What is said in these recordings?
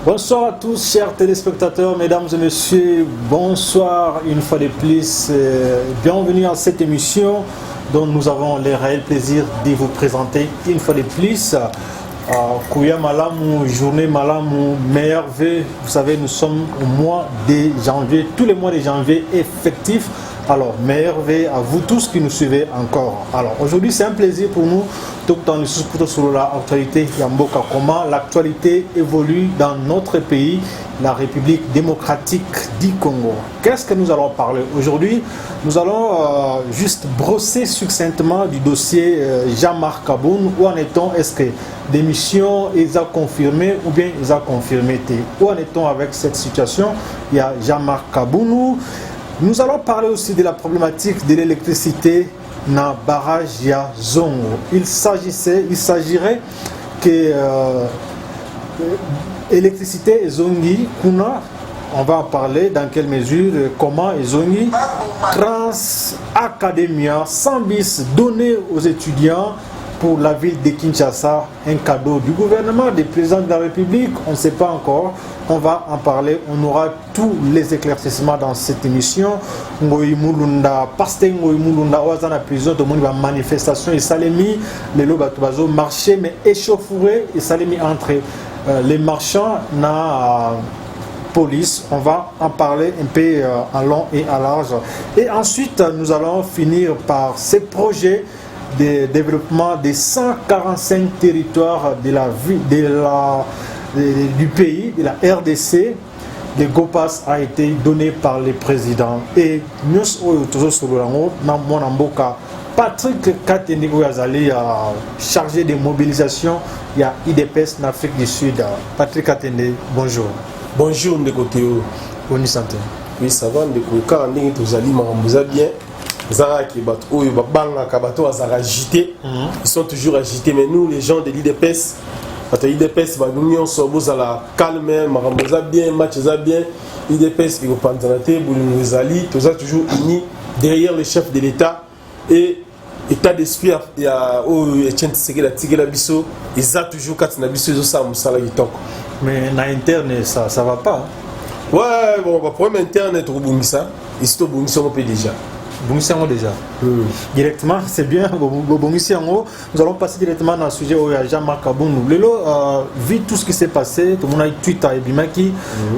Bonsoir à tous, chers téléspectateurs, mesdames et messieurs, bonsoir une fois de plus. Bienvenue à cette émission dont nous avons le réel plaisir de vous présenter une fois de plus. Kouya Malamou, journée Malamou, meilleur vœu. Vous savez, nous sommes au mois de janvier, tous les mois de janvier effectifs. Alors, meilleur vœu à vous tous qui nous suivez encore. Alors, aujourd'hui, c'est un plaisir pour nous tout le temps sur l'actualité Yamboka. Comment l'actualité évolue dans notre pays, la République démocratique du Congo. Qu'est-ce que nous allons parler aujourd'hui? Nous allons juste brosser succinctement du dossier Jean-Marc Kaboun. Où en est-on? Est-ce que l'émission est confirmée ou bien ils ont confirmé? Où en est-on avec cette situation? Il y a Jean-Marc Kaboun. Nous allons parler aussi de la problématique de l'électricité dans le barrage ya Zongo. Il s'agirait que l'électricité Zongi, on va en parler dans quelle mesure, comment Zongi, Trans Academia, 100 bis donnés aux étudiants pour la ville de Kinshasa, un cadeau du gouvernement, du président de la République, on ne sait pas encore, on va en parler, on aura tous les éclaircissements dans cette émission. Ngoyi Mulunda, Pasteur Ngoyi Mulunda, Ouazana prison, tout le monde va manifestation, et Salemi, les lobato marché, mais échauffouré, et Salemi entre les marchands, na police, on va en parler un peu en long et en large. Et ensuite, nous allons finir par ces projets de développement des 145 territoires de la du pays, de la RDC. Le GOPAS a été donné par le président. Et nous sommes Patrick Katende a chargé de mobilisation. Il y a IDPS en Afrique du Sud. Patrick Katende, bonjour. Bonjour, Ndekoteo. Bonne santé. Oui, ça va, Ndekoteo. Quand on est tous allés, vous allez bien. Ils sont toujours agités, mais nous, les gens de l'IDPS, l'IDPS va nous sommes à la calme, Marambosa bien, Matcheza bien, l'IDPS qui reprend Boulinouzali, tout ça toujours unis derrière le chef de l'État et état d'esprit, il y a Etienne Tshisekedi la Tigela Bisso, ils ont toujours Katina Bisso, ils ont ça, Moussala Yitok. Mais dans l'interne, ça ne va pas. Ouais, bon, le problème interne est au Bungisa, ici au Bungisa, on peut déjà. Bongissiango déjà. Directement, c'est bien. Bongissiango, nous allons passer directement dans le sujet où il y a Jean-Marc Kaboun. Lelo, vu tout ce qui s'est passé, tout le monde a eu Twitter et Bimaki.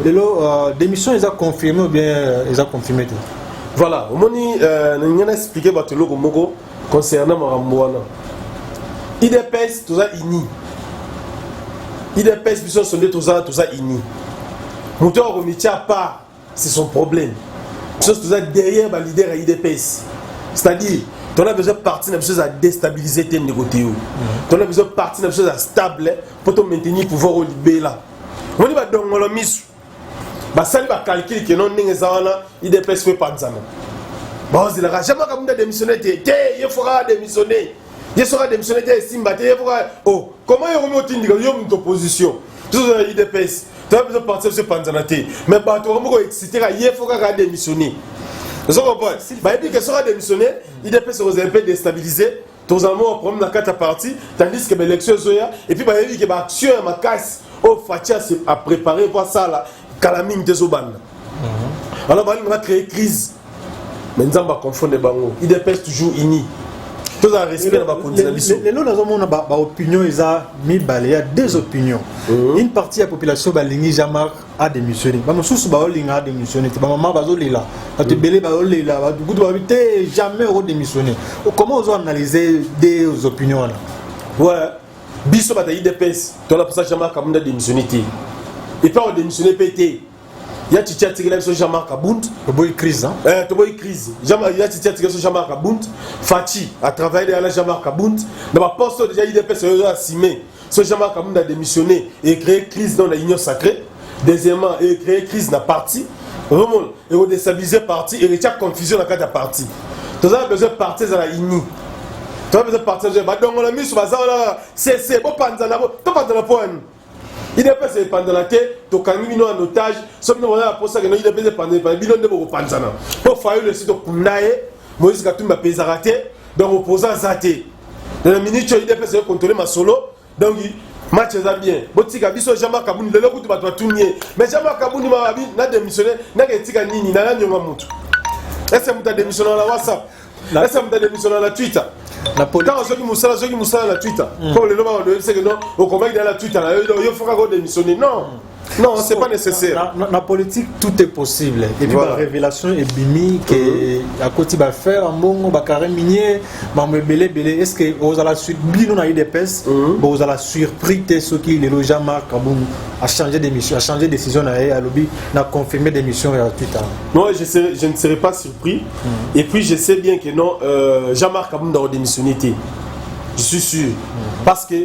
Lelo, démission, ils ont confirmé ou bien ils ont confirmé tout? Voilà, on a expliqué Batelo Gomogo concernant Marambouana. IDPS, tout ça ini. IDPS, ils sont tout ça ini. Mouteur remettre à part, c'est son problème. Chose que derrière le leader à IDPS. C'est-à-dire, tu as besoin de partir, tu as déstabiliser tes négociations. Tu as besoin de partir, tu as stable pour te maintenir le pouvoir au libé là. On dit que dans le mis, ça va calculer que non, IDPS fait pas de ça. Bon, il n'a jamais démissionné. Il faudra démissionner. Il sera démissionné. Oh, comment il remet une opposition? Tout ça, IDPS. Tu as besoin de partir sur Panzanate. Mais tu as excité, il faut démissionner. Vous comprenez? Il sera démissionné, IDPS sera un peu déstabilisé. Tous les gens ont la carte à partie, tandis que l'élection est là. Et puis, il y a une action à ma casse. Oh, Fatia a préparé pour ça, là. Calamine des Oban. Alors, on va créer crise. Mais nous allons confondre les bangs. IDPS toujours unis. Tout un respect dans la condition. Les gens ont opinion, ils ont mis il y a deux opinions. Une partie de la population Balingi Jean-Marc a démissionné. A démissionné. Maman Bazolila. Jamais démissionné. Comment vous analysez des opinions là? Ouais. Bisso bataille IDPS. Tu as pour Jean-Marc a démissionné. Et pas démissionné pété. Il y a Titia Tigela sur Jean-Marc Kaboun. Il y a crise. Il crise. Il y a Titia Tigela sur Jean-Marc Kaboun. Fati a travaillé avec Jean-Marc Kaboun. Dans ma poste, déjà, IDPS a assimé. Ce Jean-Marc Kaboun a démissionné et créé crise dans l'union sacrée. Deuxièmement, il a créé crise dans la partie. Vraiment, il a déstabilisé la partie et il y a confusion dans la partie. Tu as besoin de partir dans la INI. Tu as besoin de partir dans la INI. On a mis sur la c'est bon, pas dans la pointe. Il n'est pas pendant la tête, tu as mis en otage, sauf que nous avons posé que nous avons pendant le bilan de vos panzana. Pour faire le site de Pounae, Moïse Katumba Pézarate, donc opposant Zate. la minute IDPS contrôler ma solo donc match est bien botika biso Jean-Marc Kabouni le coup tu vas tout nier mais Jean-Marc Kabouni m'a abi na démissionné na ketika nini na nyonga mutu est-ce que muta démissionné na WhatsApp est-ce que muta démissionné na Twitter la politique quand ceux qui moussala la Twitter comme le nom c'est que non au combat dans la Twitter il faut qu'on démissionner non, c'est pas nécessaire. La politique, tout est possible. Et puis, voilà. La révélation est bimi que à côté va faire un bon, va carré minier, va me belé. Est-ce que vous allez suite, bien on a eu des pèses, vous allez surpris ce qui le Jean-Marc a changé d'émission, a changé de décision à lobby, a confirmé d'émission à Twitter. Non, je ne serai pas surpris. Et puis je sais bien que non, Jean-Marc a démissionné. Je suis sûr, parce que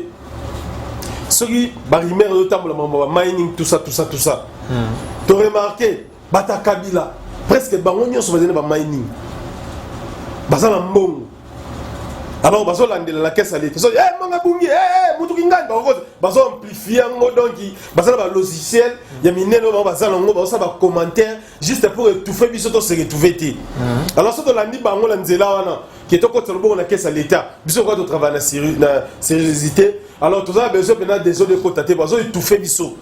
ceux qui barimèrent notamment le mining, tout ça. Tu as remarqué, Bata Kabila, presque Bangonio sont basés dans le mining. Basé dans le bon. Alors, basé dans la caisse à l'été. Eh, manga bungi, Moutoukingane, basé amplifié, donc, basé dans le logiciel, il y a mis basé dans le commentaire, juste pour étouffer, puis surtout se retrouver. Alors, ce que l'on bango l'anzela, qui est au côté de la caisse à l'état, puis surtout quand on travaille dans la sériosité, alors, tu as besoin de des autres côtés, basé étouffer, puis surtout.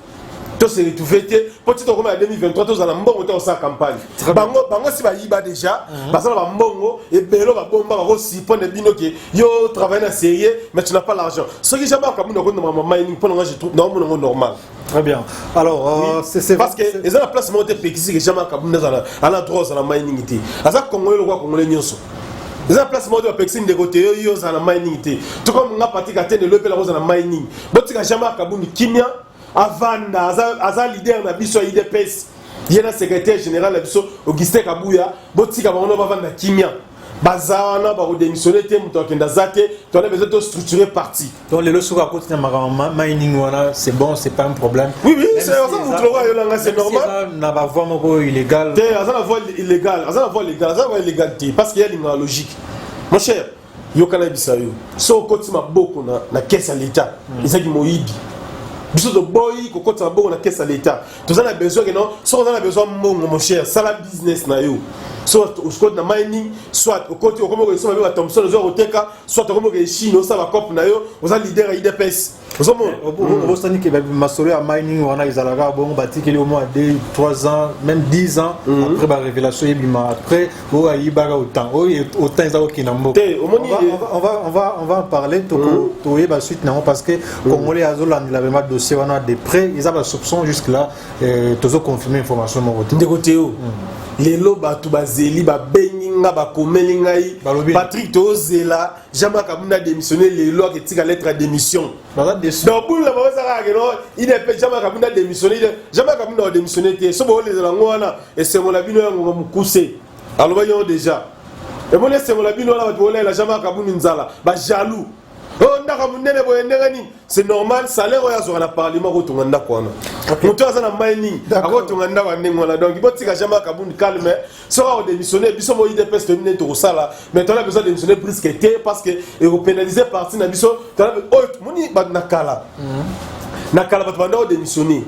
Tout se retrouvé petit au 2023 tous dans la mbongo dans sa campagne bango si ba yiba déjà parce que ba mbongo et belo ba bomba ba aussi pour ne bino que yo travaille na sérieux mais tu n'as pas l'argent ce qui jamais comme nous dans ma mining pour je trouve normal très bien alors c'est parce que ils ont la place monter pexi que jamais comme nous à la droite dans la miningité asa congolais le roi congolais nyonso ils ont la place monter pexi de côté yo dans la mining été tout comme on a parti katé de lepe la rose dans la mining botika jamais comme kimia Avanda, Aza leader na biso IDPS, il y a un secrétaire général na biso Augustin Kabouya, botika ba ono bavanda kimia. Bazawana ba démissionner te muto kenda zate, tu as besoin de structurer parti. Donc les lois à côté de mining voilà, c'est bon, c'est pas un problème. Oui, c'est ça vous trouvez là c'est normal. Ça n'a pas voie moko illégal. Aza la voie illégale, aza la voie légale, aza la voie illégalité parce qu'il y a une logique. Mon cher, yo kana bisayo. So côté ma boko na caisse à l'état. Ils qui moyibi. Biso de boy ko kota bon na caisse à l'état. Tous on a besoin que non, soit on a besoin mon cher, ça la business na yo. Soit au côté na mining, soit au côté comme on sont avec Thompson aux Oteka, soit comme que Chine, ça va cop na yo, on a leader IDPS. Vous savez que Masolo à mining on a Izalaga bon bâti qu'il au moins 2 3 ans, même 10 ans après la révélation bima après au Ibaga autant. Autant ils ont kinambo. On va en parler to yeba suite non parce que Congolais azoland il avait mal dossier on a des prêts, ils avaient soupçon jusque là toujours confirmer information mon de côté les loba tu bazeli ba beninga ba komelingai Patrick Tozela jamais kabuna démissionner les lois qui tika lettre à démission donc pour la basa que non il est jamais kabuna démissionner jamais kabuna démissionner te so bo les langwana et c'est mon abino ngo mukuse alors voyons déjà et mon c'est mon abino là ba la jamais kabuna nzala ba jaloux c'est normal, salaire au la parlement au Tonganda Kwana. Moto azana mining, ako Tonganda Wanengwana. Donc il faut que jamais Kaboun calme. Sera démissionner, biso mo IDPS terminé tout ça là. Mais tu as besoin de démissionner plus que t'es parce que et pénaliser parti na biso. Tu as moni bad nakala. Nakala bad banda démissionner.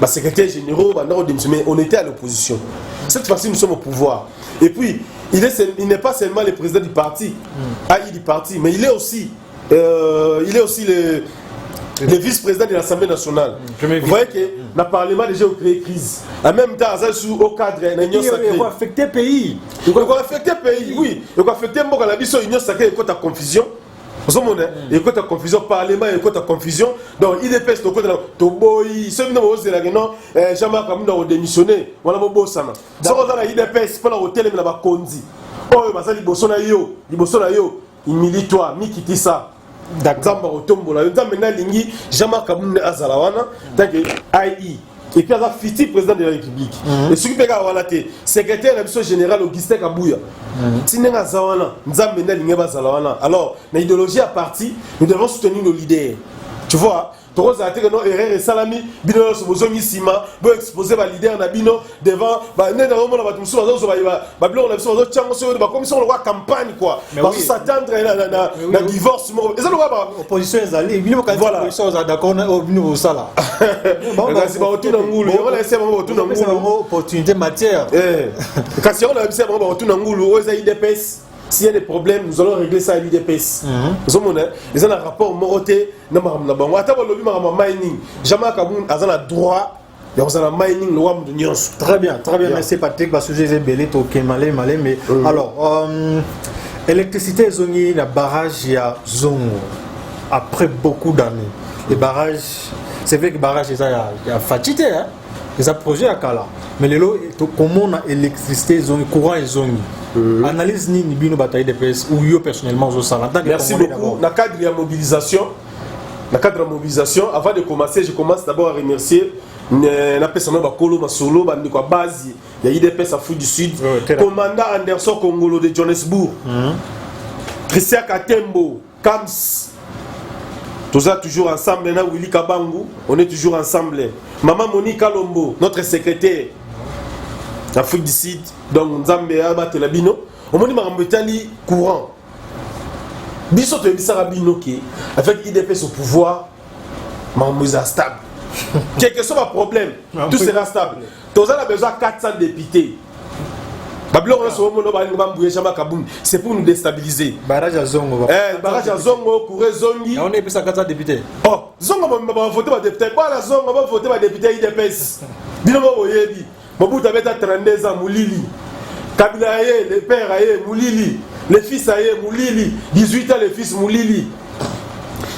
Bah secrétaire général banda démissionner. On était à l'opposition. Cette fois-ci nous sommes au pouvoir. Et puis il n'est pas seulement le président du parti, du parti, mais il est aussi le vice-président de l'Assemblée nationale. Vous voyez que le Parlement a déjà créé crise. En même temps, au cadre de l'Union sacrée. Il va affecter le pays. Il va affecter le pays, oui. Il va affecter l'Union sacrée et la confusion. Vous comprenez? Il y a une confusion, Parlement, il y a une confusion. Donc, il dépêche de côté de Toboy, ceux qui ont Jean-Marc a démissionné. Voilà mon boss. Si on a il dépêche pour l'hôtel, il y a un Kondi. Oh, il il milite toi, mi quitte ça. Zamba otombola, Zamba na lingi, Jean-Marc Kaboune Azalawana, tant que AI. Et puis il a fiti président de la République. Et ce qui peut être secrétaire de la général Augustin Kabouya. Si nous avons Zamba na lingi Azalawana, alors l'idéologie à parti, nous devons soutenir nos leaders. Tu vois? Toro za teke no erreur salami bino so bozongi sima bo exposer ba leader na bino devant ba ne na mona ba tumso bazo ba blo na biso bazo chango so ba commission lo campagne quoi ba s'attendre na divorce mo ezalo ba opposition ezali bino ka opposition za d'accord na bino au sala kasi ba otuna ngulu wala ese ba otuna ngulu opportunité matière kasi on a ese ba otuna ngulu o za IDPS s'il y a des problèmes, nous allons régler ça à l'IDPS. Nous avons un rapport moroté, nous avons un mining. Jamais un droit. Très bien, merci Patrick, parce que j'ai belé, malé, mais alors, électricité zongi, la barrage, il y a zongo, après beaucoup d'années. Les barrages, c'est vrai que les barrages, il y a fatigué, hein, il y a projet à Kala, mais les lots, comment on a électricité zongi, courant et zongi. Analyse ni bino bataille de presse ou yo personnellement au salon. Merci beaucoup. Dans le cadre de la mobilisation, avant de commencer, je commence d'abord à remercier la personne Bakolo Masolo, base, il y a IDPS Afrique du Sud, commandant Anderson Congolo de Johannesburg, Christian Katembo, Kams, tout ça toujours ensemble, maintenant Willy Kabangu, on est toujours ensemble. Maman Monique Kalombo, notre secrétaire d'Afrique du Sud, donc Nzambe Abatelabino, on m'a dit Marambetali courant. Biso te bisara bino qui avec IDPS au pouvoir, Mamouza stable. Quel que soit le problème, tout sera stable. Tous a besoin de 400 députés. C'est pour nous déstabiliser. Barrage à Zongo. Barrage à Zongo, Kouré Zongi. On est plus à 400 députés. Oh, Zongo va voter pour député. Pas la Zongo va voter pour député IDPS. Binomo Oyebi. Mobutu avait 32 ans, Moulili. Kabila Aye, les pères Aye, Moulili. Les fils Aye, Moulili. 18 ans, les fils Moulili.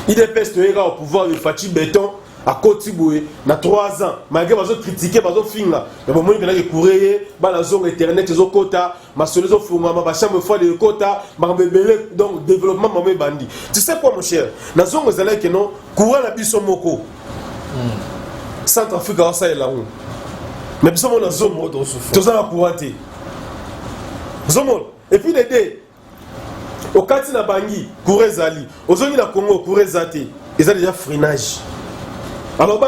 IDPS te au pouvoir de Fatih Béton. À Côte-Tiboué, dans 3 ans, malgré que critiquer, mais bon, moi, je vais courir, la zone internet, les quotas, ma solution, ma chambre fois de quotas, donc développement, ma bandi. Tu sais quoi, mon cher? La zone, vous allez que non, courant la bison moko. Centrafrique, ça est là-haut. Mais nous sommes dans la zone, tout ça va couranter. Et puis, les deux, au Katina Bangi, courez Zali, aux zones de Congo, courez Zati, ils ont déjà freinage. Alors,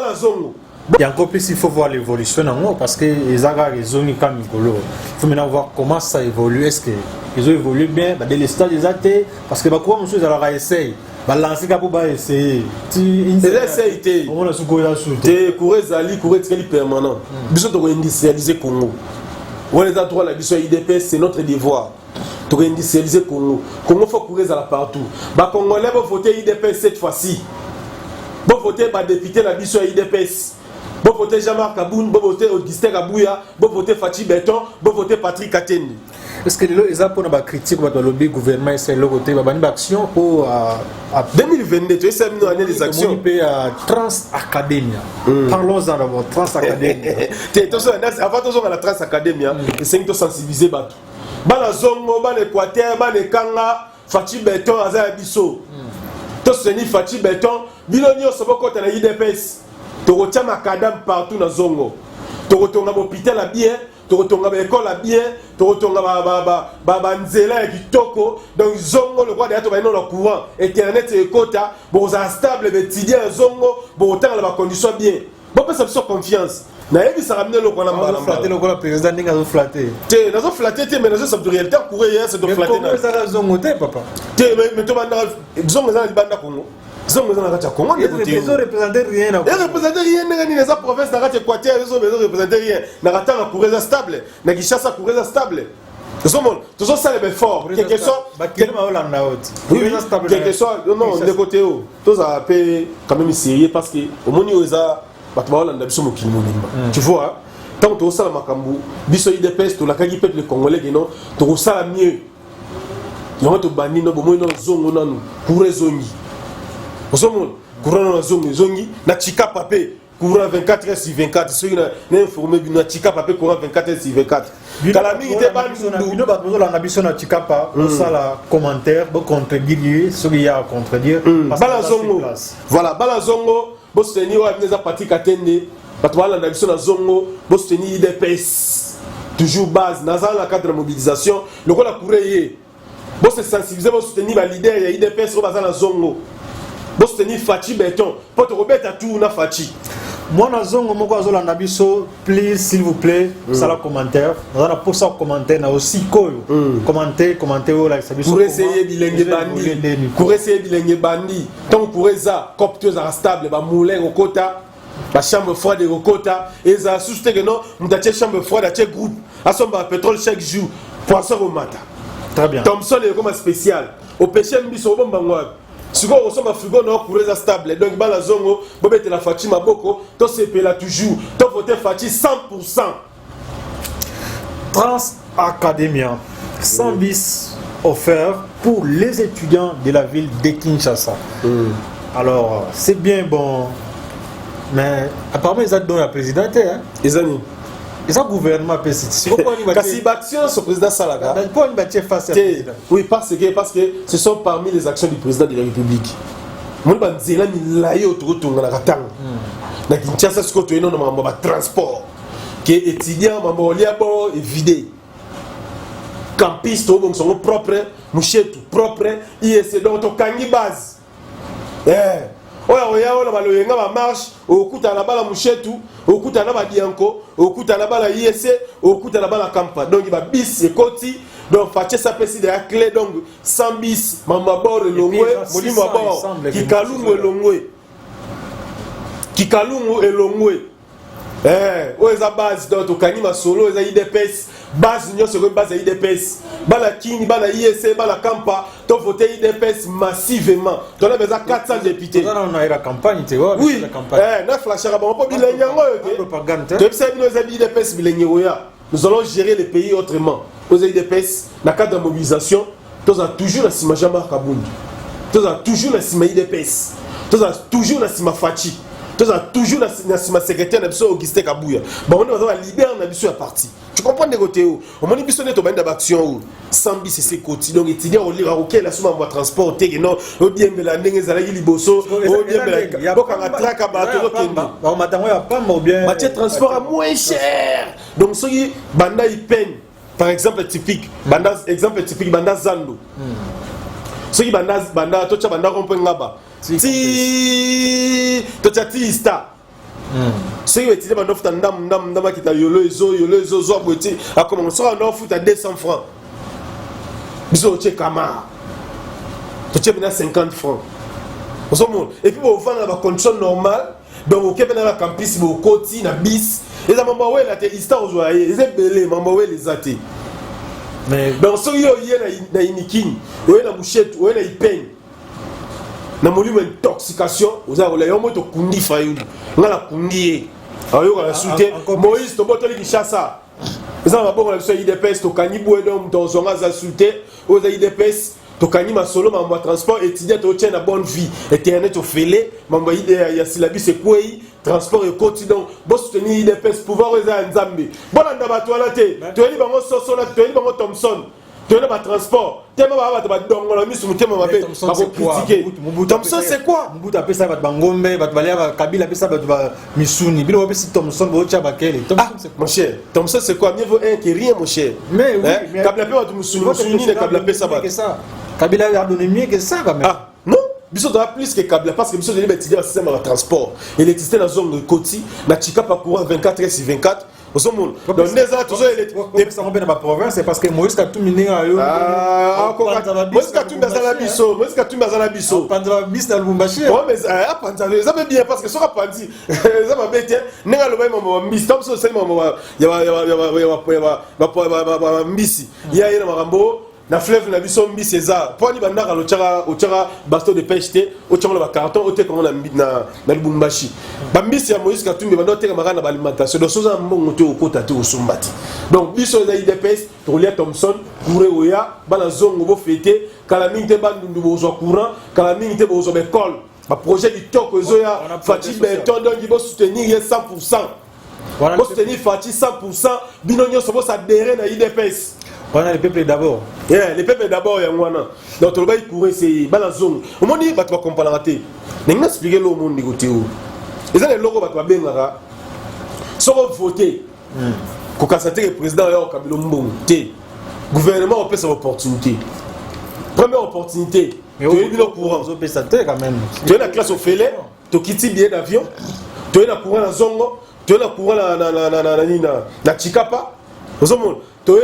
il y a encore plus, il faut voir l'évolution parce que les agas, les zones comme Nicolo. Il faut maintenant voir comment ça évolue. Est-ce qu'ils ont évolué bien dans les stades des athées? Parce que quoi, monsieur, alors essaye. Balancer pour essayer. Ils essayent. On a sous-courir courir Zali, courir Tkeli permanent. Nous devons industrialiser Congo. On est à droit la mission IDPS, c'est notre devoir. Nous devons industrialiser Congo. Congo faut courir partout. Les Congolais vont voter IDPS cette fois-ci. Bon voter député la mission IDPS. Bon voter Jean-Marc Aboun, bon voter Augustin Kabouya, bon voter Fatih Béton, bon voter Patrick Katendi. Est-ce que les gens pour la critique pour le lobby gouvernement c'est le côté une action pour 2022 tu sais une année des actions à Transacademia. Parlons-en d'abord Transacademia. Avant à la Transacademia, c'est de sensibiliser bateau. Bana Zongo, bana Équateur, bana Kanga, Fatih Béton Azaya Bisso. Tout ce n'est Fatih Béton, Bilonio Soboko na IDPS. Tu retiens macadam partout dans Zongo. Tu retournes à l'hôpital à bien, tu retournes à l'école à bien, tu retournes à Nzela et Kitoko. Donc Zongo, le roi d'être maintenant le courant. Internet et quota, bon, ça stable, mais tu dis à Zongo, bon, autant la condition bien. Bon, ça me fait confiance. Naïvi ça ramène le coin en flatter le coin président n'a pas flatté. Tu n'as pas flatté, mais dans cette réalité, courir, c'est de flatter. Mais ça la Zongo, papa. Mais tu vas Zongo, ça va Congo. Ils ont représenté rien. Ils ne représentent rien dans les provinces de l'Équateur. Ils ne représentent rien. Ils ne courent stable. Ils ne chassent pas stable. Ils sont ça les forts. Quelque soit. Quelque soit. Non, de côté. Tous ça quand même sérieux parce que au moment où ils ont tu vois, tant que tu as ça la Macambou, biso IDPS, tu l'as qu'à les Congolais qui non, tu as ça mieux. Ils ont tout banni, non, bon, ils ont zongo nan, courez zongi. Courant dans zongi, na chika papé, courant 24 heures sur 24. Ceux qui n'ont informé, na chika papé, courant 24 heures sur 24. Kalami était pas nous on a besoin de chika pa, on ça la commentaire, pour contredire ce qu'il y a à contredire. Balazongo. Voilà, Balazongo, bon soutenir à venir à Patrick Katende, parce que voilà, on a besoin de zongo, bon soutenir IDPS. Toujours base, dans la cadre de la mobilisation, le rôle à courir. Bon se sensibiliser, bon soutenir les leaders, il y a IDPS, on va dans la zongo. Bon soutenir Fatih Béton, pour te remettre à tout, na Fatih. Moi, dans Zongo, moi, je Nabiso, please, s'il vous plaît, ça la commentaire. On a pour ça commentaire, na aussi commenter, là, ça pour essayer bilingue bandi, pour essayer bilingue bandi. Tant pour ça, copteuse à stable, ba moulin au quota, la chambre froide au quota, et ça suscite que non, nous avons chambre froide, à groupe, à son pétrole chaque jour, poisson au matin. Très bien. Thompson est comme un spécial. Au péché, Mbiso, bon, bangoua. Si vous avez un frigo, non, courez stable. Donc, la zone, vous mettez la Fati Maboko, tout se paye là toujours. Tout voté Fati 100%. Trans Academia, 100 bis offerts pour les étudiants de la ville de Kinshasa. Alors, c'est bien bon, mais apparemment, ils ont donné la présidente. Hein? Les amis. Ils ont gouvernement PCT. Kasi action sur le président Salaga. Pourquoi ils battent face à président? Oui, parce que ce sont parmi les actions du président de la République. Mon banzela mi laye autour de la katanga. Na Kinshasa ce que tu es non dans transport. Qui est étudiant mambo liabo et vidé. Campus to bon sont propre, mouchetou propre, ISC donc to kangi base. Oya na baloyenga ba marche, okuta na bala mouchetou, okuta na ba dianko, okuta na bala ISC, okuta na bala campa. Donc il va bis et koti. Donc, Faché s'appelle de la clé, donc 100 bis, Mamabor et Longwe, Molimo Abor, Kikalungu et Longwe. Kikalungu et Longwe. Où est la base? Donc, au Kanima Solo, il y a IDPS, base Union sur une base IDPS. Bala Kini, Bala ISC, Bala Kampa, tu as voté IDPS massivement. Tu as besoin de 400 députés. On a eu la campagne, tu vois. Oui, neuf flashers, on peut dire nous allons gérer le pays autrement. Aux IDPS, dans le cadre de la mobilisation, nous avons toujours la Sima Jamar Kabound. Nous avons toujours la Sima IDPS. Nous avons toujours la Sima Fachi. Nous avons toujours la Sima secrétaire de Augustin Kabouya. Bon, on va libérer la parti. Tu comprends les côtés où on m'a dit que nous avons d'action. Sans bis, c'est côté. Donc, étudiants, on lit à la somme en transport. Non, on dit que la nègre, la liboso, on dit que la traque à bateau. Matière transport à moins cher. Donc, ceux qui banda ils peignent. Par exemple typique, banda Zando. Ceux qui banda tocha banda rompent ngaba. Si tocha tista. Ceux qui étudient banda futa ndam kita yolo ezo zo boiti a commencé à en futa 200 francs. Biso che kama. Tocha bena 50 francs. Et puis pour vendre la condition normale, donc au Québec dans la campus au côté na bis. Les mamans ouais la histoire aujourd'hui, les belé mamans ouais les athées. Mais dans ce yo na inikin, ouais la bouchette, ouais la ipeng. Na molimo intoxication, vous avez la yomo to kundi fayulu. Ngala kundi. Ayo la souté Moïse to botoli Kinshasa. Les gens bon la IDPS to kanibou donc dans zonga za souté, aux IDPS to kanima solo mambo transport étudiant to tient la bonne vie, internet au félé, mambo idée ya silabi c'est quoi transport et quotidien bon soutenir IDPS pouvoir aux Nzambe bon ndaba to la té to eli bango soso la to eli bango Thompson to eli ba transport tema ba ba dongo la misu mutema mabe ba critiquer Thompson c'est quoi Mobutu apesa ba bangombe ba balia Kabila apesa ba misuni bilo ba si Thompson bo cha bakele Thompson c'est quoi mon cher Thompson c'est quoi mieux vaut un que rien mon cher mais oui Kabila pe ba misuni ne Kabila pesa ba Kabila a donné mieux que ça quand même. Ah, non, Biso doit plus que Kabila parce que Biso doit étudier le système de transport. L'électricité dans la zone de Koti, na Chika pas courant 24 heures sur 24. Au monde. Donc, les gens, toujours les gens dans la province, c'est parce que Moïse Katumbi n'est pas ah, encore Moïse Katumbi dans la biso. Moïse Katumbi dans la biso. Pendant la bis dans le Lubumbashi. Ouais, mais pendant les hommes bien parce que ça va pas dire. Les hommes bien, n'est-ce le même bis. Comme ça, c'est il y a mbisi. Il y a Marambo. Na fleuve na biso mbi César poni bandaka lo tchara bateau de pêche te o tchonga ba carton o te ko na Lubumbashi ba mbisi ya Moïse Katumbi bando te kamara na alimentation donc soza mbongo te okota te osombati donc biso na IDPS to lia Thompson couré oya bana zongo bo fêter kala mingi te bandundu bo zo courant kala mingi te bo zo école ba projet du toko zoya Fati Beton donc il va soutenir 100%. Voilà, soutenir Fati 100%, binonyo sobo sa adhérer na IDPS. Voilà les peuples d'abord. Yeah, les peuples d'abord ya ngwana. Donc to baï courir c'est bala zone. Au monde ba to comprendre raté. N'enga expliquer le monde côté où. Les gens les logos ba to bengara. Soko voter. Ko kasate le président ya Kabila Mbongo. Té. Gouvernement on peut cette opportunité. Première opportunité. Mais tu es bien au courant. On peut ça quand même. Tu es la classe au félé, tu quittes billet d'avion. Tu es la courant na zongo. Tu es la courant na Chikapa. Au monde. Tu as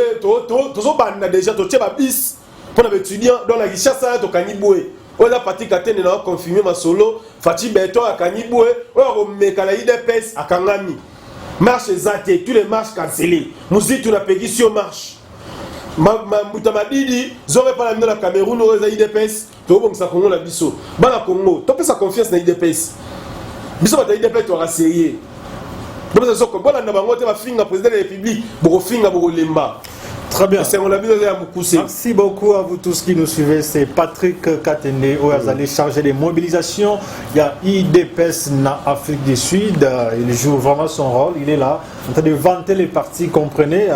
déjà bis pour les étudiants dans la richesse à Kaniboué. On a parti Katene na confirmé ma solo. Fati Beto à Kaniboué. On a mekala IDPS à Kangami. Marche zaté, tous les marches cancellées. Musique tu n'as pas sur marche. Moutamadidi, j'aurais pas l'amené la Cameroun, on aurait IDPS, tu vois, ça Congo la biso. Bana Congo, tu as confiance dans IDPS. Biso va IDPS, tu auras essayé. Donc, c'est ça que bon, on a fait un président de la République, pour finir pour lemba. Très bien. Merci beaucoup à vous tous qui nous suivez. C'est Patrick Katende, où vous allez charger des mobilisations. Il y a IDPS en Afrique du Sud. Il joue vraiment son rôle. Il est là, en train de vanter les partis, comprenez.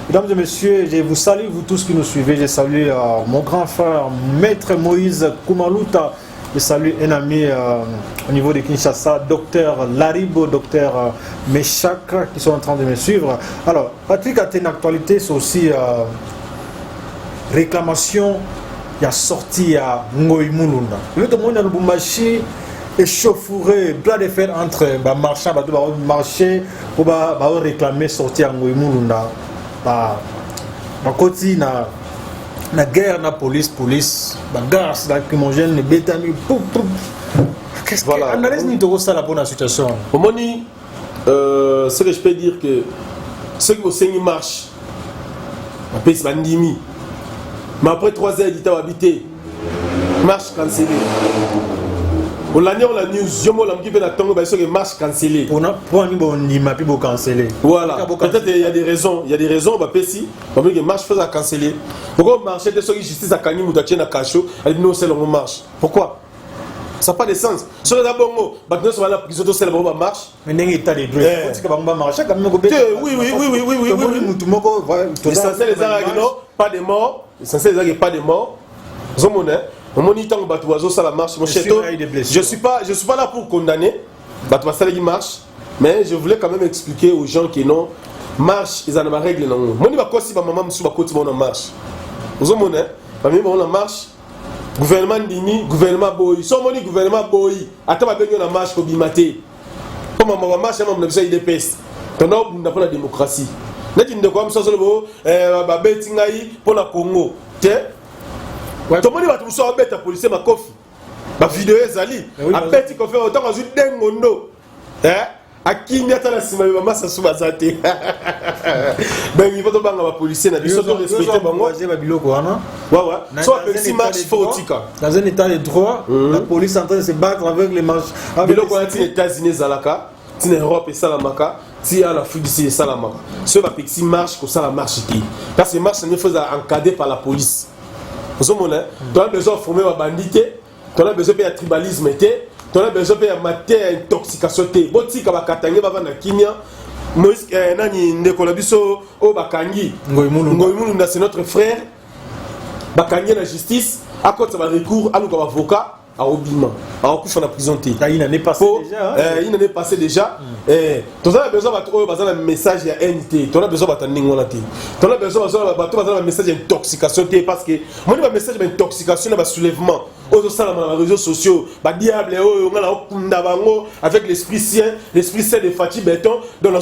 Mesdames et messieurs, je vous salue, vous tous qui nous suivez. Je salue mon grand frère, Maître Moïse Koumalouta. Je salue un ami au niveau de Kinshasa, docteur Laribo, docteur Meshak, qui sont en train de me suivre. Alors, Patrick a une actualité, c'est aussi réclamation. Il y a sorti à Ngoï Mulunda. Le monde a Lubumbashi échauffouré, plat de fer entre les marchands, les marchés, pour réclamer sortir à Ngoï Mulunda. La guerre, la police, la gaz, la lacrymogène, les bétamis, qu'est-ce que analyse ni de ça la bonne situation? Au moni, ce que je peux dire que ceux qui ont marche, on paye ce bandimi. Mais après 3 heures, il a habité, marche cancellée. On l'a dit, on l'a news, je m'en ai dit, que marche cancellée. Pour nous, il m'a pu canceller. Voilà, peut-être il y a des raisons, on va payer si, on va dire que marche faisait canceller. Pourquoi marcher de ceux qui justice à Kani ou d'Atien à Kacho, elle dit non, c'est le marche. Pourquoi? Ça n'a pas de sens. Sur le d'abord, maintenant, on va la prison, c'est le marche. Mais il y a des droits. Oui. L'essentiel des arrêts, pas de morts. L'essentiel des arrêts, pas de morts. Au moniteur Batouazo, ça la marche. Mon chéto, je suis pas là pour condamner. Batouazo, il marche. Mais je voulais quand même expliquer aux gens qui non marche, ils ont ma règle. Moi, je vais si ma maman me suit, je vais marche. Vous avez on marche. Gouvernement Dini, gouvernement Boy. Si on dit gouvernement Boy, attends, ma belle marche pour bimater. Comme ma marche, on a besoin de peste. On n'a pas la démocratie. Net in de quoi, ça, c'est pour la Congo. Tout le monde va tout ça bête à policier ma coffre. Ma vidéo est ali. A bête qu'on fait autant que je dengondo. A qui n'y a pas la cima de ma masse sous ma zate. Ben il faut que la policier n'a pas respecté bango. Ouais. Soit petit marche fautika. Dans un état de droit, la police est en train de se battre avec les marches. Bilo ko ati États-Unis zalaka, ti en Europe et salamaka, ti à l'Afrique du Sud salamaka. Ce va petit marche que ça la marche qui. Parce que marche ne faisait encadrer par la police. Vous avez besoin de former un bandit, tu as besoin de faire un tribalisme, tu as besoin de faire une intoxication. Tu as besoin de faire un Kenya. Moïse Nekolabiso, Bakangi, Ngoïmoulunda, c'est notre frère. Bakangi la justice, à côté de recours, à nous avocat, à Obima, à Okouf en la prison. Il en est passé déjà. Il en est passé déjà. Tu as besoin de un message à NT. Tu as besoin de tu as besoin de un message d'intoxication. Parce que moi, un message d'intoxication, un soulèvement. Aux réseaux sociaux, diable, avec l'esprit saint de Fatih Béton, dans la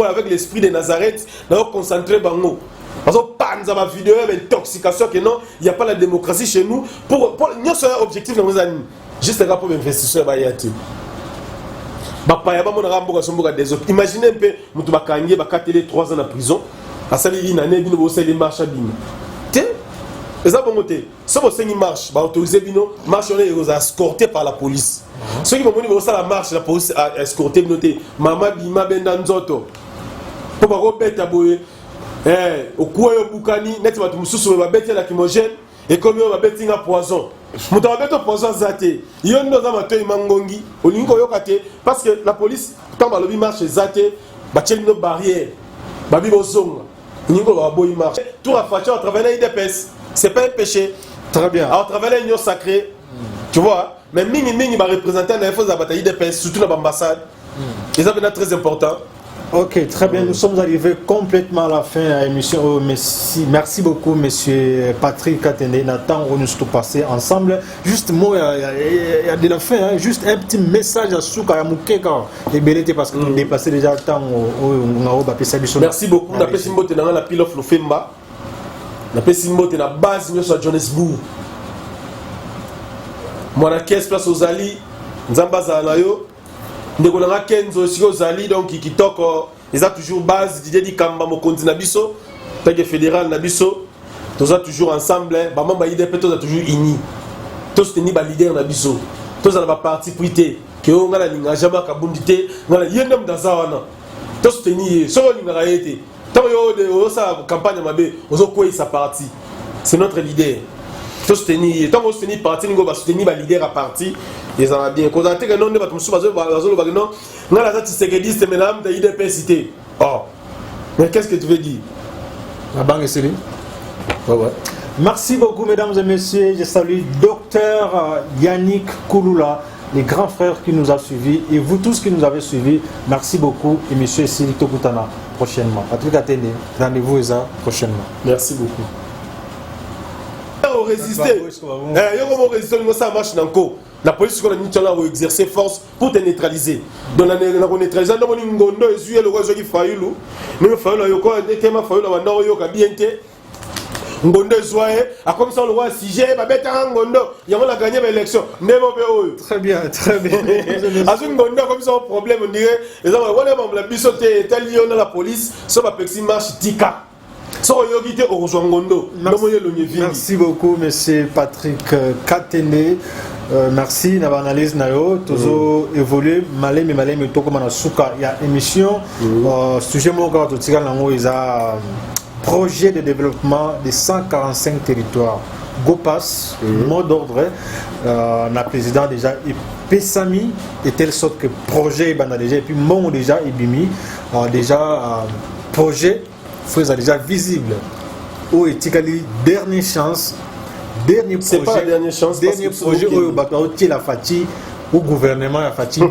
avec l'esprit de Nazareth, dans le concentré bango. Parce que dans ma vidéo, intoxication, que non, il n'y a pas la démocratie chez nous. Pour nous, c'est un objectif dans nos années. Juste un rapport d'investisseur. Imaginez un peu, nous avons 3 ans en prison. À ça, il y a une année, il marche à Bim. Et ça, bon côté, si vous marche, autorisé bino, marche on est escorté par la police. Ceux qui vont venir la marche, la police a escorté noté. Maman bima bendanzoto. Pour pas repéter à boye. Au coin au boucani, net va tout sous la bête lacrymogène et comme on va bête un poison. Muta va bête poison zaté. Yon no za mato mangongi, au lingo yokate parce que la police quand ba lobi marche zaté, ba tcheli no barrière. Ba bi bozonga. Lingo va boy marche. Tout a fait à travers les DPS. C'est pas un péché. Très bien. Alors, travailler l'union sacrée, tu vois, mais Mingi va représenter la force de la bataille des pays, surtout dans l'ambassade. Et ça, c'est très important. Ok, très bien. Nous sommes arrivés complètement à la fin de l'émission. Merci beaucoup, monsieur Patrick Katende. Nathan, on nous tout passé ensemble. Juste, moi, il y a de la fin. Hein. Juste un petit message à Souka Yamoukeka. Et Belete, parce que nous dépassé déjà le temps où on a appelé ça. Merci beaucoup. On a passé la pile of l'Ofemba. La Pessimbo est la base de Johannesburg. Moi, la caisse place aux Ali, Nzambaza Alayo, Negonanga Kenzo aussi aux Ali, donc qui toque, ils ont toujours base d'idée du Kamba Mokondi Nabiso, Tag fédéral Nabiso, tous toujours ensemble, maman ba IDP tous toujours unis. Tous tenus ba leader na biso. Tous à la partie prité que on a la ligne jamais kabundité, on a yendam dazawana. Tous tenus so linga raete. Tant yo de ça campagne mabe, ozo quoi sa partie. C'est notre leader. Tous tenus, tant on tenus parti ngo ba soutenir ba leader à parti, ils en a bien. Quand on a que non ne ba tumsu bazo non, on a la tisekediste mesdames de IDP cité. Oh. Mais qu'est-ce que tu veux dire? La banque est scellée. Ouais. Merci beaucoup, mesdames et messieurs. Je salue Docteur Yannick Kouloula, les grands frères qui nous a suivis, et vous tous qui nous avez suivis. Merci beaucoup. Et monsieur Sili Tokutana, prochainement. Patrick Atene, rendez-vous prochainement. Merci beaucoup. Résister. Ça marche encore. La police a exercé force pour te neutraliser. Donc la neutralisation, on a dit ngondo ezuye le roi qui faillu. Nous faillu yoko ekema faillu la wanda yoka bienté. Ngondo ezuye a comme ça le roi siégé ba beta ngondo, il a gagné l'élection. Très bien, très bien. Azu ngondo comme ça problème on dirait les gens wala ba la biso te tel lion la police, so ba pexi marche tika. Merci beaucoup, monsieur Patrick Katene. Merci d'avoir analysé Nayo. Toujours évolué. Malé, mais tout comme on a souka. Il y a émission. Sujet mon gars, tout ça, il y a projet de développement de 145 territoires. GoPass, mot d'ordre. La président déjà et Pessami, de telle sorte que projet est déjà et puis mon déjà est bimi. Déjà projet. Faut déjà visible. Où est dernière chance, dernier projet. C'est pas la dernière chance. Dernier projet où il la fatigue, au gouvernement la fatigue.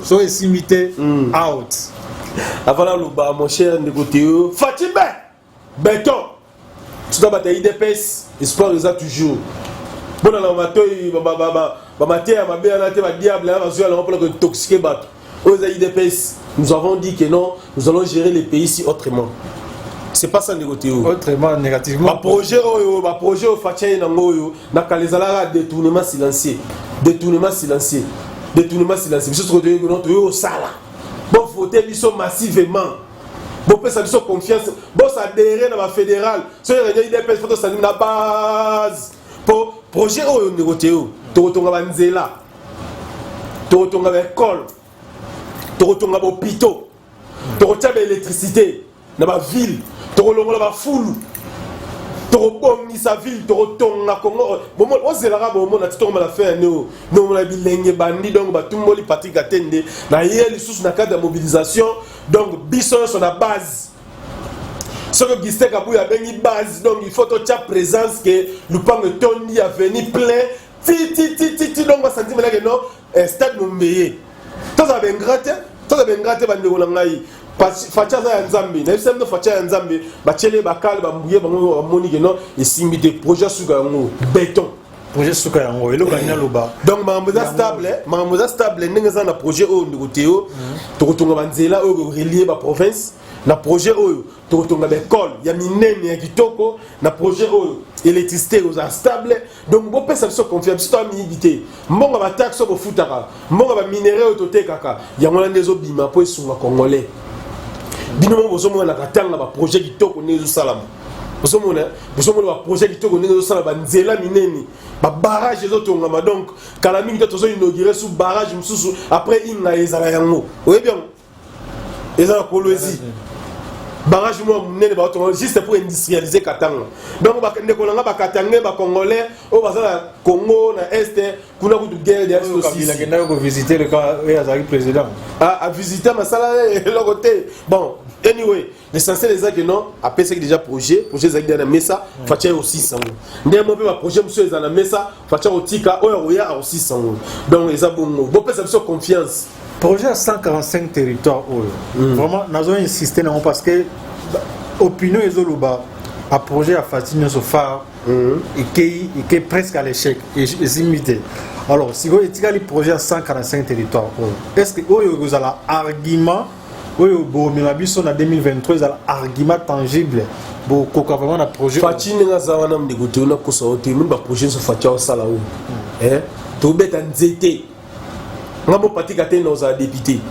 So est limité out. Avant là, mon cher négociateur, fatigue béton. Tu dois battre IDPS, espoir les a toujours. Bon dans la matin, nous avons dit que non, nous allons gérer les pays ici autrement. C'est pas ça négocier. Autrement, négativement. Ma projet au Fatih Nangoyo, n'a qu'à les aller détournement silencieux. Détournement silencieux. Détournement silencieux. Je suis retenu au sala. Bon, voter massivement. Bon, ça a confiance. Bon, ça adhère dans la fédérale. Ce qui est des photos, ça la base. Pour projet au négocier. Tu retournes à Nzela. Tu retournes à l'école. Tu retournes à l'hôpital. Tu retournes à l'électricité. Dans la ville. Tu retournes à la foule. Tu retournes à sa ville. Tu retournes à Congo. Bon, on s'est là, on a tout le monde fait. Nous, on a dit bandi donc tout le monde Patrick Atende. Na hier, les sous na cadre de mobilisation. Donc, Bisson sur la base. Ce que Gistek Kabou a une base. Donc, il faut que tu aies présence que Lupang Tondi a venu plein. Ti donc on va sentir que non, stade Mumbeye. Toi ça ben gratte, bande Olangai. Facha za Nzambe, na système de Facha Nzambe, ba tchele ba kal ba mbuye ba moni que non, et simbi de projet suka ngo béton. Projet suka yango elo gagner loba. Donc mamuza stable ndenge na projet o ndikoteo, to kotonga banzela o relier ba province. Na projet oyo to kotonga ba école ya minene ya kitoko na projet oyo électricité aux stable donc bo pesa biso confiance to amibité mbonga ba taxe bo futaka mbonga ba minerai o totekaka ya ngona ndezo bima po esunga congolais bino mo bozo mona katanga ba projet kitoko nezo salama bozo mona ba projet kitoko nezo salama nzela minene ba barrage ezo tongama donc kala mingi to zo inaugurer sous barrage mususu après inga ezala yango oui bien ezala kolwezi barrage moi munene ba juste pour industrialiser Katanga donc ba ndeko langa ba Katanga ba congolais au bazala Congo na est kuna ku guerre de aussi il a gagné ko visiter le cas Azari président à visiter masala le côté bon anyway l'essentiel est que non après c'est déjà projet Zaki na mesa fatia aussi sango ndemo pe ba projet monsieur za na mesa fatia otika oya aussi sango donc les abongo bo pesa biso confiance. Projet à 145 territoires. Vraiment, nous avons insisté parce que l'opinion est un projet à Fatine Sofar et qui est presque à l'échec et limité. Alors, si vous avez un projet à 145 territoires, est-ce que vous avez un argument en 2023, vous avez un argument tangible pour vraiment un projet? Fatine Nazawana Mdegote, on a un projet sur Fatia Salaou. Tu as un nous avons participé dans la député.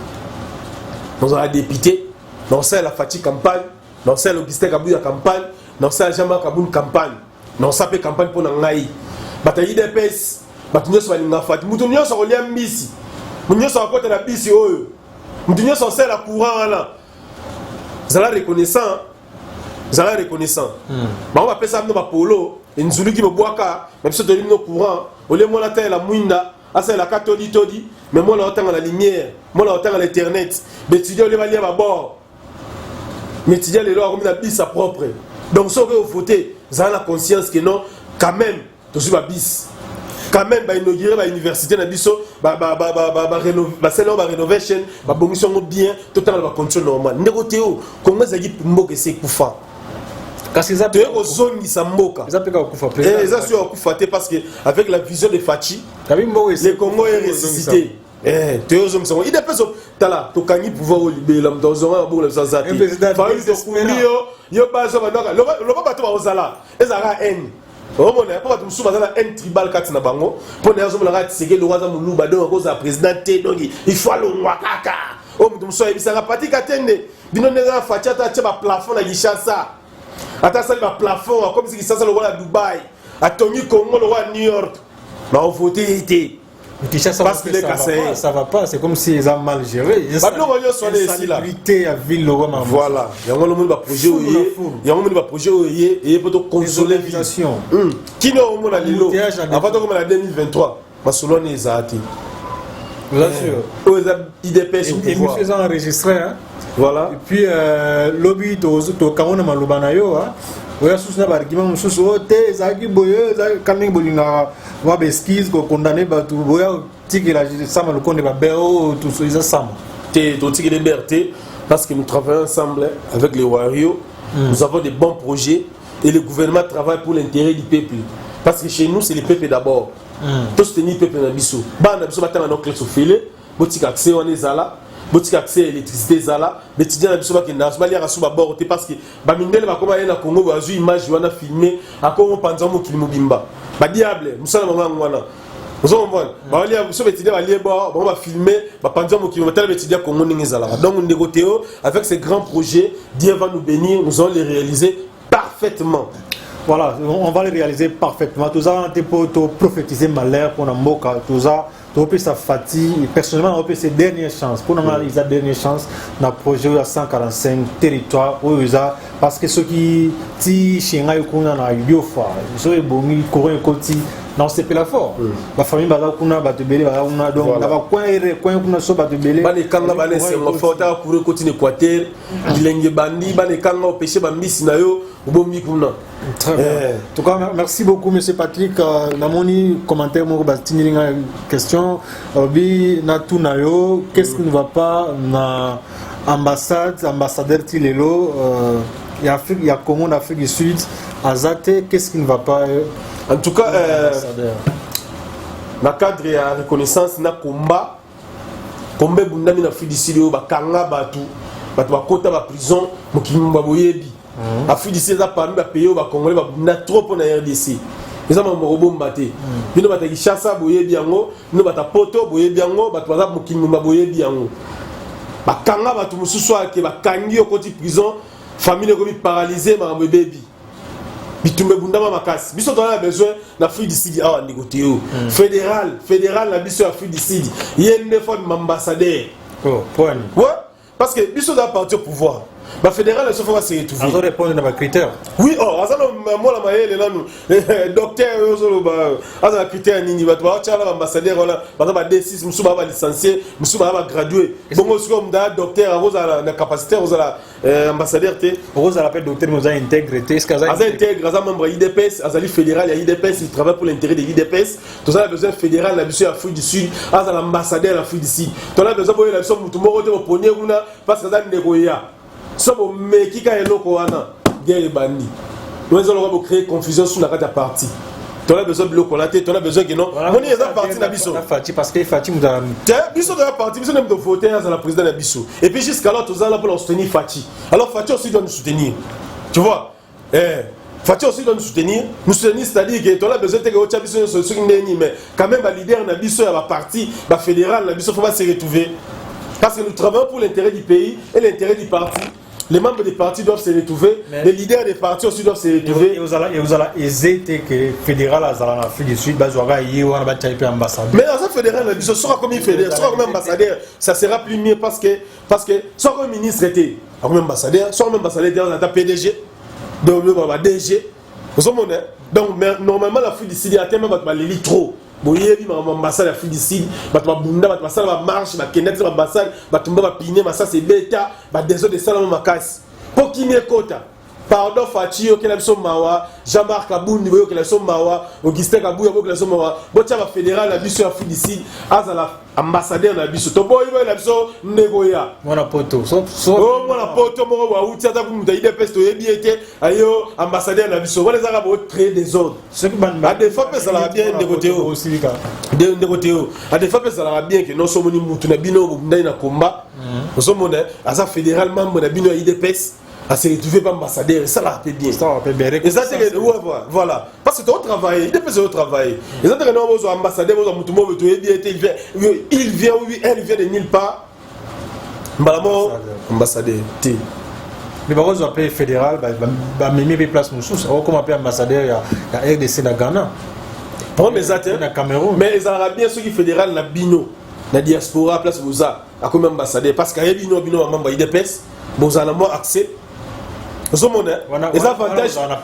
Nous avons député, nous avons la fatigue campagne, nous avons le Gistek Kabouya campagne, nous avons la Jama Kaboul campagne. non ça peut campagne pour ngai bata IDPS bata nyonso balinga fati mutu nyonso kolia mbisi mutu nyonso akota na bisi oyo mutu nyonso sela courant là zala reconnaissant ba va pesa no ba polo nzulu ki bobwaka même si de no courant ole mona ta la mwinda asa la katodi todi mais mona otanga la lumière mona otanga l'internet betudia ole balia ba bord mais étudiants les lois comme la bis à propre donc ce que vous votez vous avez la conscience que non quand même tu suis pas bis quand même bah inaugurer bah université na biso bah rénovation bah bonmission bien total va condition normal négoteo comment ça dit mboka c'est kufa parce que ça peut aux zones qui s'amboka ça peut kufa et ça sur kufa parce que avec la vision de Fachi les Congo est ressuscité tu es aux hommes il dépend tala to kangi pouvoir au libérer dans un bon ça ça yo bazo banaka lo ba to ozala ezara n o mona pas to musuba zala n tribal kat na bango pour les hommes la tseke lo waza muluba donc cause président donc il faut lo wakaka o mutu muso ebisa parti katende bino neza fachata tcheba plafond na Kinshasa ata ça ba plafond comme si Kinshasa lo wala Dubai atongi Congo lo wa New York na voté été parce que ça va pas, c'est comme si ils ont mal géré. Il y a à ville voilà, il y a un projet il y a un projet et pour consoler l'organisation. Qui n'a au moins lilo avant de commencer en 2023, Masolone est zati. Vous assure. IDPS au pouvoir. Et nous faisons enregistrer voilà. Et puis lobby to kamona malubana yo oya susuna barigima mususu ote zaki boyo za coming bolinga wa beskiz ko condamner batu boya tikela sama lokonde ba beo tout ça sama te to tikela liberté parce que nous travaillons ensemble avec les Wario. Nous avons des bons projets et le gouvernement travaille pour l'intérêt du peuple parce que chez nous c'est le peuple d'abord. Tout soutenir le peuple na biso ba na biso batanga no clé sofile botika accès on ezala botika accès à l'électricité zala l'étudiant na biso bakenda so balia rasu ba bord parce que ba mindele ba koma na Congo ba zu image wana filmer akoma panza mo kilimo bimba ba diable musala manga ngwana vous en voyez ba balia so étudiant balia ba ba filmer ba panza mo kilimo tel étudiant Congo ningi zala donc négoteo avec ces grands projets Dieu va nous bénir nous allons les réaliser parfaitement. Voilà, on va les réaliser parfaitement. Tout ça, on peut prophétiser malheur pour Namboka. Tout ça, on peut sa fatigue. Personnellement, on peut ses dernières chances. Pour nous, ils ont dernière chance dans le projet à 145 territoires. Parce que ceux qui sont chez nous, ils ont eu ceux qui ont eu non c'est pas la fort la famille bala kuna batebele bala una donc na ba coin kuna so batebele ba ne kanga ba ne se mo fota pour continuer Équateur bilenge bandi ba ne kanga au péché ba mbisi na yo bombi kuna très bien en tout cas merci beaucoup monsieur Patrick na moni commentaire mo ba tinilinga question bi na tuna yo qu'est-ce qui ne va pas na ambassadeur Tilelo il y a Congo d'Afrique du Sud Azate qu'est-ce qui ne va pas en tout cas dans le cadre de la reconnaissance na combat bundami na Afrique du Sud bakanga batu bakota ba prison mokimba boyebi Afrique du Sud za parmi ba pays ba congolais ba bunda trop pour na RDC eza mambo robomba te bino bata Kinshasa boyebi yango bino bata Poto boyebi yango batu baza mokimba boyebi yango bakanga batu mususu ake bakangi okoti prison famille ko bi paralysée ma baby bitumbe bundama makasi biso tona besoin na Afrique du Sud awa négoteo fédéral na biso Afrique du Sud yende fond ambassadeur point ouais parce que biso da parti au pouvoir ba fédéral ça faut se retrouver on répondre à critères oui azalo moi la mayele là nous docteur yozolo ba azala critère nini ba to tchala ambassadeur wala ba D6 musuba ba licencié musuba ba gradué bongo siko mda docteur azala na capacité azala ambassadeur te azala appel docteur nous a intégré est-ce que azala intègre azala membre IDPS azali fédéral ya IDPS il travaille pour l'intérêt de l'IDPS tout ça a besoin fédéral la biso Afrique du Sud azala ambassadeur Afrique du Sud to la besoin boye la biso mutu moko te bo ponier kuna parce que azali negoya sobo mekika eloko wana guerre bandi nous allons créer confusion sur la carte partie tu as besoin de l'eau là tu as besoin que non moni eza parti na biso parce que Fati nous a biso de la partie biso même de voter à la président na biso et puis jusqu'alors tous là pour soutenir Fati alors Fati aussi doit nous soutenir tu vois Fati aussi doit nous soutenir c'est-à-dire que tu as besoin de que biso sur ce mais quand même le leader na biso ya la partie la fédérale na biso faut pas se retrouver parce que nous travaillons pour l'intérêt du pays et l'intérêt du parti. les membres des partis doivent se retrouver, les leaders des partis aussi doivent se retrouver. Et vous allez hésiter que le fédéral a en Afrique du Sud, ambassadeur. Mais dans un fédéral, ce sera comme fédéral, soit comme ambassadeur, ça sera plus mieux parce que soit comme ministre était, comme ambassadeur, soit comme ambassadeur, on a PDG, donc le DG. Donc normalement l'Afrique du Sud a tellement de trop. Bon, il y a une ambassade d'Afrique du Sud, bunda, marche, Kenneth, ambassade, piner, ça c'est bêta, des autres de salon ma casse. Pour qui m'y quota? Pardon, Fachi, ok, la mission Mawa, Jean-Marc Kabou, niveau que la mission Mawa, Augustin Kabou, que la mission Mawa, Botia va fédéral, la mission Afrique du Sud, Azala, ambassadeur, la mission, Tobo, il va la mission Negoya. Mon apoto, oh, mon apoto, mon Waouti, Ata, vous m'avez dit, Pesto, Ebiete, Ayo, ambassadeur, la mission, voilà les Arabes, créer des ordres. À des fois, ça l'a bien négocié. À des fois, ça l'a bien que nous sommes venus, nous sommes en combat, nous sommes à sa fédéral, membre de Bino IDPS. À se retrouver pas ambassadeur, ça l'a fait bien. Et ça c'est que voilà, parce que tu as travaillé, il dépend de travail. Et ça c'est que nous ambassadeur, il vient oui, elle vient de nulle part. Ambassadeur. Mais par contre, appelé fédéral, même place nous comme appelé ambassadeur, il y a RDC dans Ghana. Pour mes attentes, mais ils ont bien ceux qui fédéral na Bino, na diaspora place vous a comme ambassadeur parce qu'il y a Bino membre IDPS, vous avez moins accès. Les avantages, les avantages. On a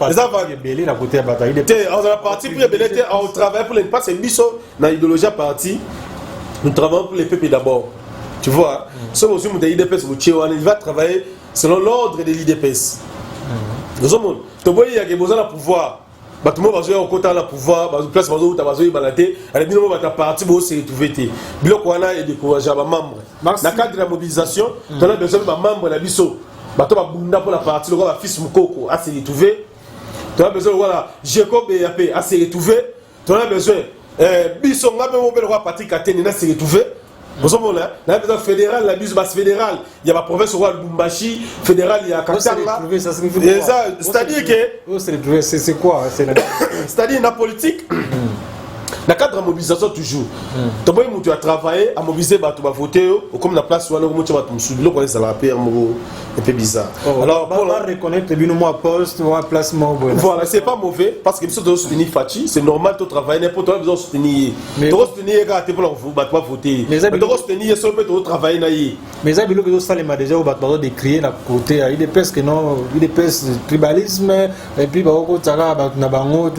parti pour les on travaille pour les pas c'est biso dans l'idéologie parti. Nous travaillons pour les peuples d'abord. Tu vois, ce que vous avez l'IDPS, il va travailler selon l'ordre de l'IDPS. Nous sommes, tu vois, il y a besoin de pouvoir. Tout le monde va jouer au côté de pouvoir, place où tu vas jouer balaté, et le monde va partir pour se retrouver. Bloc wana et décourager les membres. Dans le cadre de la mobilisation, tu as besoin de membres de la biso. Tu as besoin pour la partie, le fils Moukoko à se retrouver. Tu as besoin de Jacob BAP à se retrouver. Tu as besoin Bisson, le roi Patrick Atene à se retrouver. Vous savez, là, besoin fédéral, la bise basse fédérale, il y a ma province roi de Bumbashi, fédéral, il y a Katanga. C'est-à-dire que. C'est quoi? C'est-à-dire, la politique. Dans le cadre de la mobilisation, toujours. Tu as travaillé à mobiliser, tu vas voter, comme la place où tu vas te soulever, tu vas te un peu bizarre. Alors, pour reconnaître le poste, place. Voilà, c'est pas mauvais, parce que tu dois soutenir Fachi, c'est normal, tu travailles, n'importe quoi, tu dois soutenir. Tu dois soutenir, tu vas voter. Mais tu dois soutenir, tu dois travailler. Mais ça, les m'a déjà décrié la côté, il est presque non, il est presque tribalisme, et puis, tout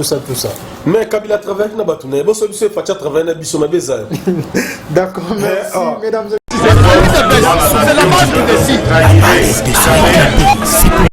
ça. Mais Kabila travaille avec nous, solution Facha travaille na biso mabeza. D'accord, merci mesdames et messieurs. C'est la marche qui décide.